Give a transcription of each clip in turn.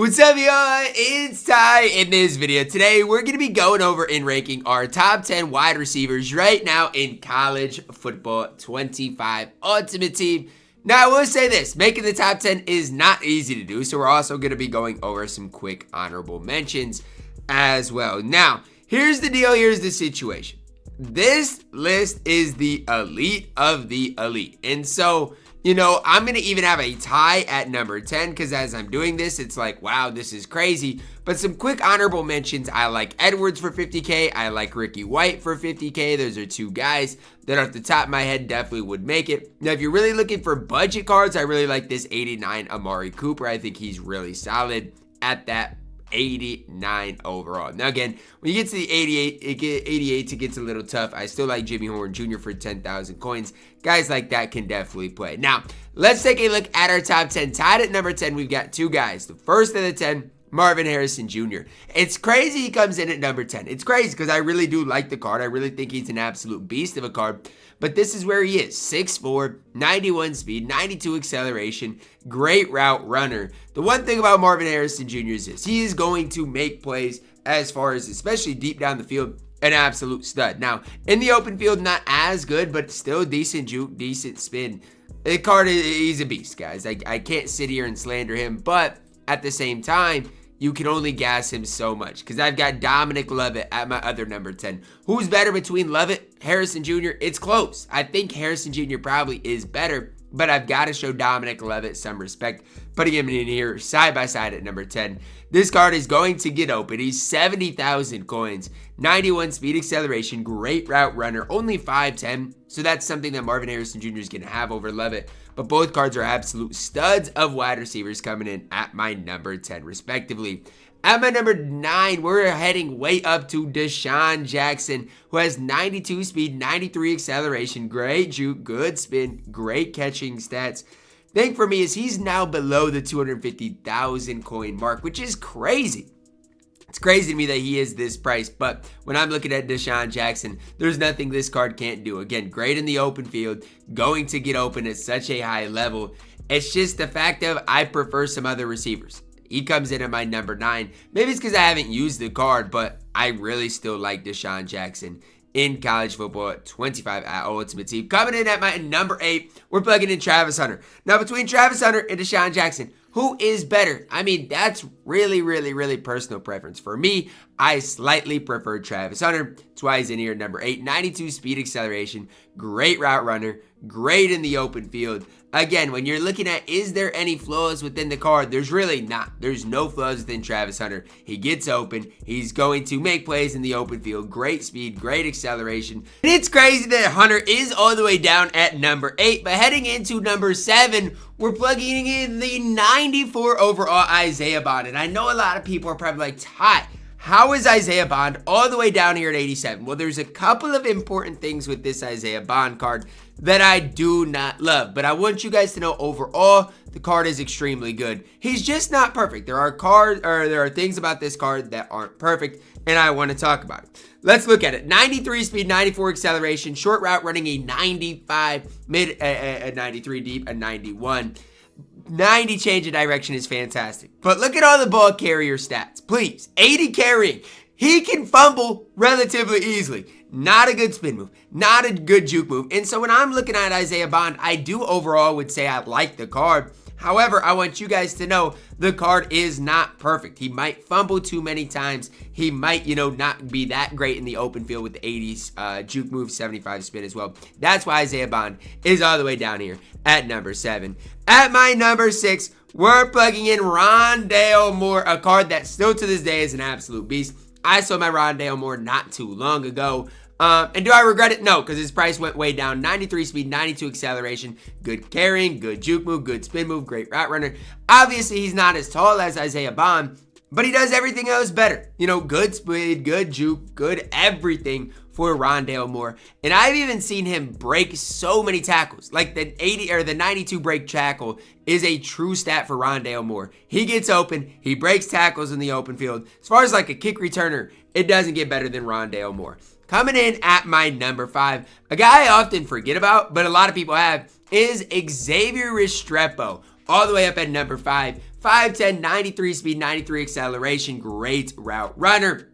What's up, y'all? It's Ty. In this video today, we're going to be going over and ranking our top 10 wide receivers right now in college football 25 Ultimate Team. Now, I will say this, making the top 10 is not easy to do, so we're also going to be going over some quick honorable mentions as well. Now, here's the deal, here's the situation. This list is the elite of the elite, and so I'm going to even have a tie at number 10 because as I'm doing this, it's like, wow, this is crazy. But some quick honorable mentions. I like Edwards for 50K. I like Ricky White for 50K. Those are two guys that off the top of my head definitely would make it. Now, if you're really looking for budget cards, I really like this 89 Amari Cooper. I think he's really solid at that 89 overall. Now again, when you get to the 88, it gets a little tough. I still like Jimmy Horn Jr. for 10,000 coins. Guys like that can definitely play. Now, let's take a look at our top 10. Tied at number 10, we've got two guys. The first of the 10, Marvin Harrison Jr. It's crazy he comes in at number 10. It's crazy because I really do like the card. I really think he's an absolute beast of a card. But this is where he is. 6'4", 91 speed, 92 acceleration, great route runner. The one thing about Marvin Harrison Jr. is this. He is going to make plays as far as, especially deep down the field, an absolute stud. Now, in the open field, not as good, but still decent juke, decent spin. The card, he's a beast, guys. I can't sit here and slander him, but at the same time, you can only gas him so much because I've got Dominic Lovett at my other number 10. Who's better between Lovett, Harrison Jr.? It's close. I think Harrison Jr. probably is better, but I've got to show Dominic Lovett some respect, putting him in here side by side at number 10. This card is going to get open. He's 70,000 coins, 91 speed acceleration, great route runner, only 5'10", so that's something that Marvin Harrison Jr. is going to have over Lovett. But both cards are absolute studs of wide receivers coming in at my number 10, respectively. At my number 9, we're heading way up to DeSean Jackson, who has 92 speed, 93 acceleration, great juke, good spin, great catching stats. Thing for me is he's now below the 250,000 coin mark, which is crazy. It's crazy to me that he is this price, but when I'm looking at DeSean Jackson, there's nothing this card can't do. Again, great in the open field, going to get open at such a high level. It's just the fact of I prefer some other receivers. He comes in at my number 9. Maybe it's because I haven't used the card, but I really still like DeSean Jackson in college football 25 at Ultimate Team. Coming in at my number 8, we're plugging in Travis Hunter. Now, between Travis Hunter and DeSean Jackson, who is better? I mean, that's really personal preference. For me, I slightly prefer Travis Hunter. That's why he's in here at number 8. 92 speed acceleration, great route runner, great in the open field. Again, when you're looking at is there any flaws within the card, there's really not. There's no flaws within Travis Hunter. He gets open. He's going to make plays in the open field. Great speed, great acceleration. And it's crazy that Hunter is all the way down at number 8, but heading into number 7, we're plugging in the 94 overall Isaiah Bond. And I know a lot of people are probably like, Ty, how is Isaiah Bond all the way down here at 87? Well, there's a couple of important things with this Isaiah Bond card that I do not love, but I want you guys to know overall the card is extremely good. He's just not perfect. There are things about this card that aren't perfect, and I want to talk about it. Let's look at it. 93 speed, 94 acceleration, short route running a 95, mid a 93 deep, a 91. 90 change of direction is fantastic. But look at all the ball carrier stats. Please, 80 carrying. He can fumble relatively easily. Not a good spin move. Not a good juke move. And so when I'm looking at Isaiah Bond, I do overall would say I like the card. However, I want you guys to know the card is not perfect. He might fumble too many times. He might, not be that great in the open field with the 80s juke move, 75 spin as well. That's why Isaiah Bond is all the way down here at number 7. At my number 6, we're plugging in Rondale Moore, a card that still to this day is an absolute beast. I sold my Rondale Moore not too long ago. And do I regret it? No, because his price went way down. 93 speed, 92 acceleration, good carrying, good juke move, good spin move, great route runner. Obviously, he's not as tall as Isaiah Bond, but he does everything else better. Good speed, good juke, good everything for Rondale Moore. And I've even seen him break so many tackles. Like the 80 or the 92 break tackle is a true stat for Rondale Moore. He gets open, he breaks tackles in the open field. As far as like a kick returner, it doesn't get better than Rondale Moore. Coming in at my number 5, a guy I often forget about, but a lot of people have, is Xavier Restrepo. All the way up at number 5. 5'10", 93 speed, 93 acceleration, great route runner.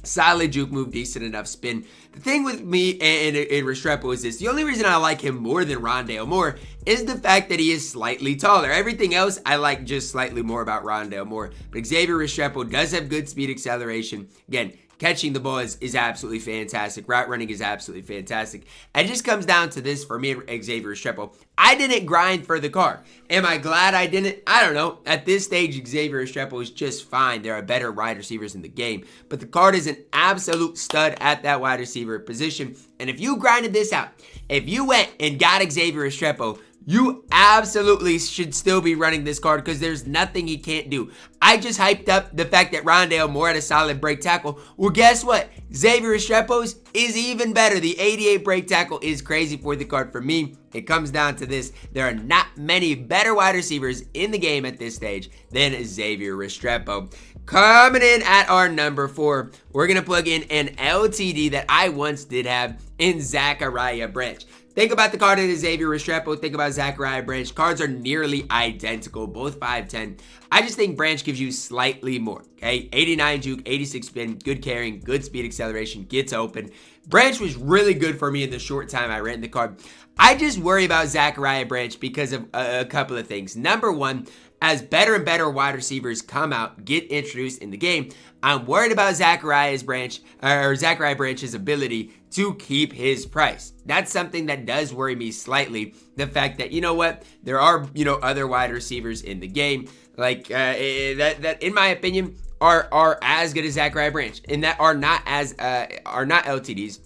Solid juke move, decent enough spin. The thing with me and Restrepo is this. The only reason I like him more than Rondale Moore is the fact that he is slightly taller. Everything else I like just slightly more about Rondale Moore. But Xavier Restrepo does have good speed acceleration. Again, catching the ball is absolutely fantastic. Route running is absolutely fantastic. It just comes down to this for me and Xavier Restrepo. I didn't grind for the card. Am I glad I didn't? I don't know. At this stage, Xavier Restrepo is just fine. There are better wide receivers in the game. But the card is an absolute stud at that wide receiver position. And if you grinded this out, if you went and got Xavier Restrepo, you absolutely should still be running this card because there's nothing he can't do. I just hyped up the fact that Rondale Moore had a solid break tackle. Well, guess what? Xavier Restrepo's is even better. The 88 break tackle is crazy for the card for me. It comes down to this. There are not many better wide receivers in the game at this stage than Xavier Restrepo. Coming in at our number 4, we're going to plug in an LTD that I once did have in Zachariah Branch. Think about the card in Xavier Restrepo. Think about Zachariah Branch. Cards are nearly identical, both 5'10". I just think Branch gives you slightly more, okay? 89 juke, 86 spin, good carrying, good speed acceleration, gets open. Branch was really good for me in the short time I ran the card. I just worry about Zachariah Branch because of a couple of things. Number one, as better and better wide receivers come out, get introduced in the game, I'm worried about Zachariah Branch's ability to keep his price. That's something that does worry me slightly. The fact that, you know what, there are, other wide receivers in the game, like that in my opinion are as good as Zachariah Branch, and that are not LTDs.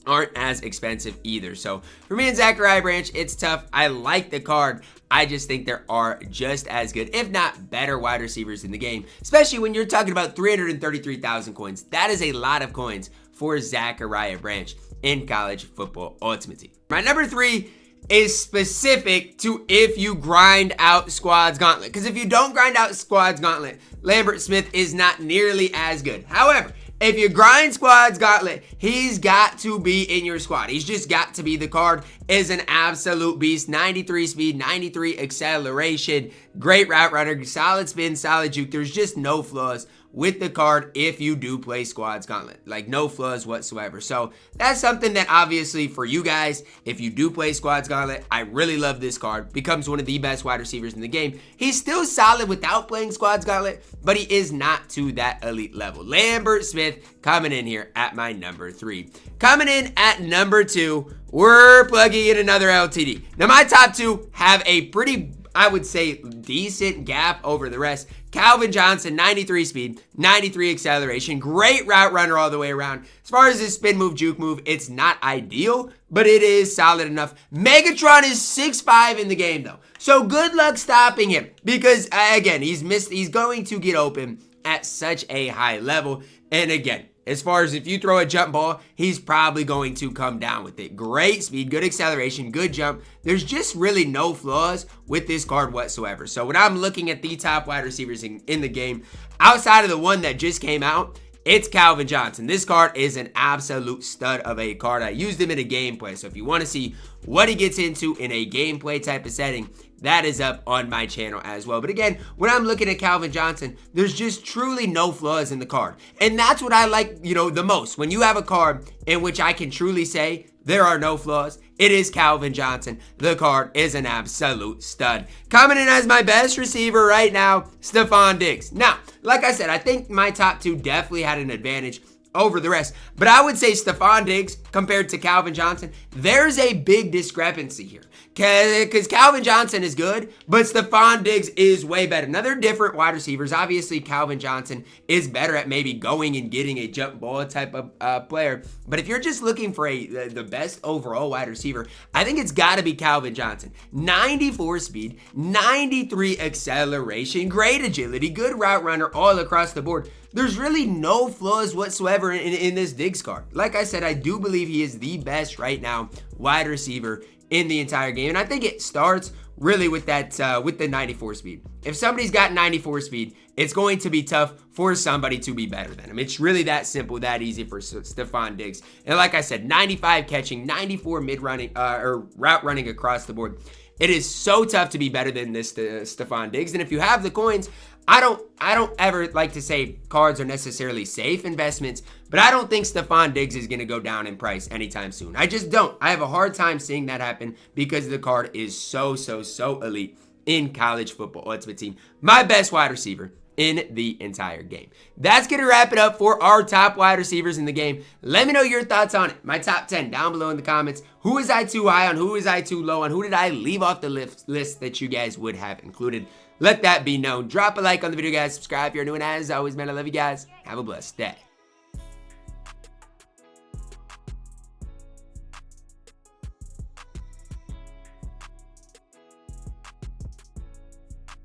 Aren't as expensive either. So for me and Zachariah Branch, it's tough. I like the card. I just think there are just as good, if not better, wide receivers in the game, especially when you're talking about 333,000 coins. That is a lot of coins for Zachariah Branch in College Football Ultimate Team. My number 3 is specific to if you grind out Squad's Gauntlet. Because if you don't grind out Squad's Gauntlet, Lambert Smith is not nearly as good. However, if you grind Squad's Gauntlet, he's got to be in your squad. He's just got to be. The card is an absolute beast. 93 speed, 93 acceleration, great route runner, solid spin, solid juke. There's just no flaws with the card if you do play Squad's Gauntlet. Like, no flaws whatsoever. So that's something that obviously for you guys, if you do play Squad's Gauntlet, I really love this card. Becomes one of the best wide receivers in the game. He's still solid without playing Squad's Gauntlet, but he is not to that elite level. Lambert Smith coming in here at my number 3. Coming in at number 2, we're plugging in another LTD. Now my top 2 have a pretty, I would say, decent gap over the rest. Calvin Johnson, 93 speed, 93 acceleration, great route runner all the way around. As far as his spin move, juke move, it's not ideal, but it is solid enough. Megatron is 6'5" in the game though. So good luck stopping him because, again, he's going to get open at such a high level. And again, as far as if you throw a jump ball, he's probably going to come down with it. Great speed, good acceleration, good jump. There's just really no flaws with this card whatsoever. So when I'm looking at the top wide receivers in the game, outside of the one that just came out, it's Calvin Johnson. This card is an absolute stud of a card. I used him in a gameplay. So if you want to see what he gets into in a gameplay type of setting, that is up on my channel as well. But again, when I'm looking at Calvin Johnson, there's just truly no flaws in the card. And that's what I like, the most. When you have a card in which I can truly say there are no flaws, it is Calvin Johnson. The card is an absolute stud. Coming in as my best receiver right now, Stefon Diggs. Now, like I said, I think my top 2 definitely had an advantage over the rest. But I would say Stefon Diggs compared to Calvin Johnson, there's a big discrepancy here. Because Calvin Johnson is good, but Stefon Diggs is way better. Now, they're different wide receivers. Obviously, Calvin Johnson is better at maybe going and getting a jump ball type of player. But if you're just looking for the best overall wide receiver, I think it's got to be Calvin Johnson. 94 speed, 93 acceleration, great agility, good route runner all across the board. There's really no flaws whatsoever in this Diggs card. Like I said, I do believe he is the best right now wide receiver in the entire game. And I think it starts really with that with the 94 speed. If somebody's got 94 speed, it's going to be tough for somebody to be better than him. It's really that simple, that easy for Stefon Diggs. And like I said, 95 catching, 94 mid running or route running across the board. It is so tough to be better than this Stefon Diggs. And if you have the coins, I don't ever like to say cards are necessarily safe investments, but I don't think Stefon Diggs is going to go down in price anytime soon. I just don't. I have a hard time seeing that happen because the card is so elite in college football Ultimate Team. My best wide receiver in the entire game. That's going to wrap it up for our top wide receivers in the game. Let me know your thoughts on it. My top 10 down below in the comments. Who is I too high on? Who is I too low on? Who did I leave off the list that you guys would have included? Let that be known. Drop a like on the video, guys. Subscribe if you're new. And as always, man, I love you guys. Have a blessed day.